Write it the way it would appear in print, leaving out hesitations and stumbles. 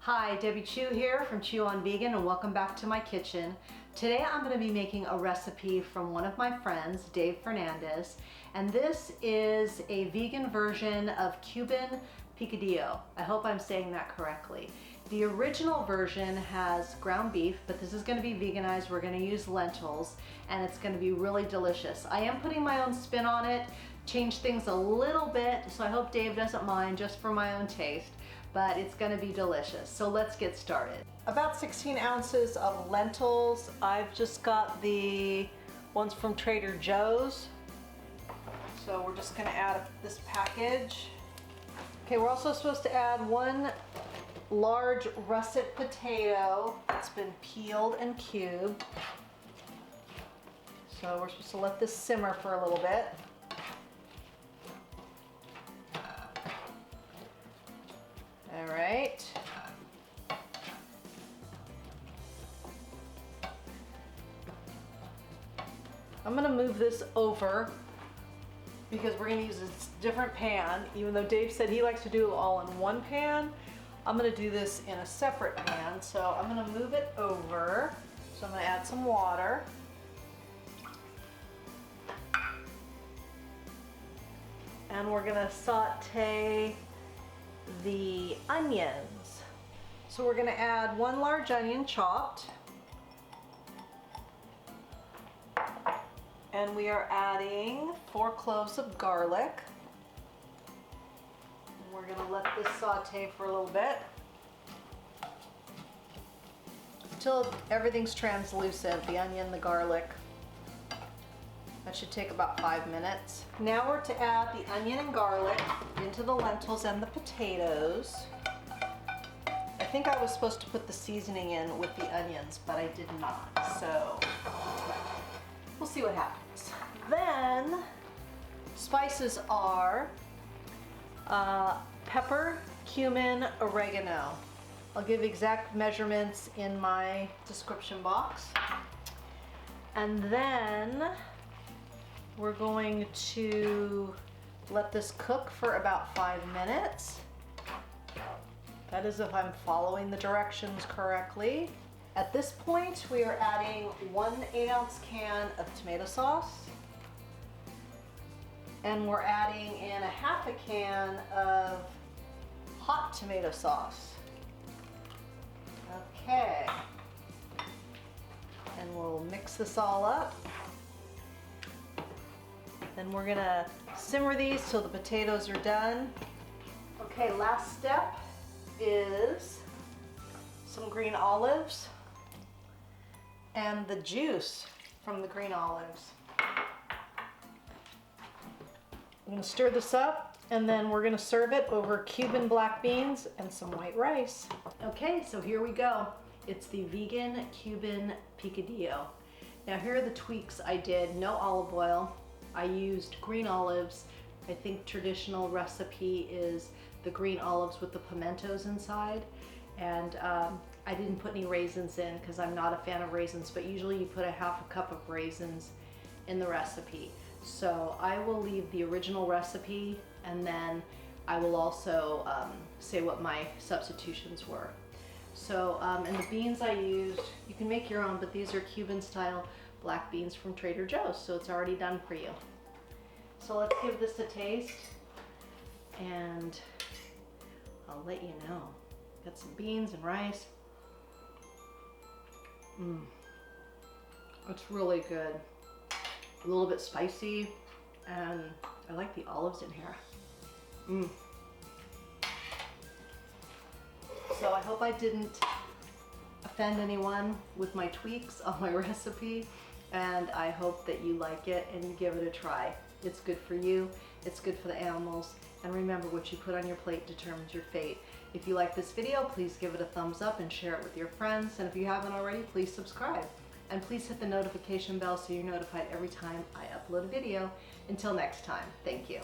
Hi, Debbie Chu here from Chew on Vegan, and welcome back to my kitchen. Today I'm going to be making a recipe from one of my friends, Dave Fernandez, and this is a vegan version of Cuban Picadillo. I hope I'm saying that correctly. The original version has ground beef, but this is going to be veganized. We're going to use lentils, and it's going to be really delicious. I am putting my own spin on it, change things a little bit, so I hope Dave doesn't mind, just for my own taste. But it's going to be delicious. So let's get started. About 16 ounces of lentils. I've just got the ones from Trader Joe's. So we're just going to add this package. Okay, we're also supposed to add one large russet potato that's been peeled and cubed. So we're supposed to let this simmer for a little bit. All right. I'm gonna move this over because we're gonna use a different pan. Even though Dave said he likes to do it all in one pan, I'm gonna do this in a separate pan. So I'm gonna move it over. So I'm gonna add some water. And we're gonna saute the onions. So we're going to add one large onion chopped, and we are adding 4 cloves of garlic. And we're going to let this saute for a little bit until everything's translucent, the onion, the garlic. That should take about 5 minutes. Now we're to add the onion and garlic into the lentils and the potatoes. I think I was supposed to put the seasoning in with the onions, but I did not. So we'll see what happens. Then spices are pepper, cumin, oregano. I'll give exact measurements in my description box. And then we're going to let this cook for about 5 minutes. That is if I'm following the directions correctly. At this point, we are adding 1 8-ounce can of tomato sauce. And we're adding in a half a can of hot tomato sauce. Okay. And we'll mix this all up. Then we're gonna simmer these till the potatoes are done. Okay, last step is some green olives and the juice from the green olives. I'm gonna stir this up, and then we're gonna serve it over Cuban black beans and some white rice. Okay, so here we go. It's the vegan Cuban Picadillo. Now here are the tweaks I did. No olive oil. I used green olives. I think traditional recipe is the green olives with the pimentos inside. And I didn't put any raisins in because I'm not a fan of raisins, but usually you put a half a cup of raisins in the recipe. So I will leave the original recipe, and then I will also say what my substitutions were. So, and the beans I used, you can make your own, but these are Cuban style black beans from Trader Joe's, so it's already done for you. So let's give this a taste, and I'll let you know. Got some beans and rice. It's really good. A little bit spicy, and I like the olives in here. So I hope I didn't offend anyone with my tweaks on my recipe, and I hope that you like it and you give it a try. It's good for you, it's good for the animals, and remember, what you put on your plate determines your fate. If you like this video, please give it a thumbs up and share it with your friends, and if you haven't already, please subscribe. And please hit the notification bell so you're notified every time I upload a video. Until next time, thank you.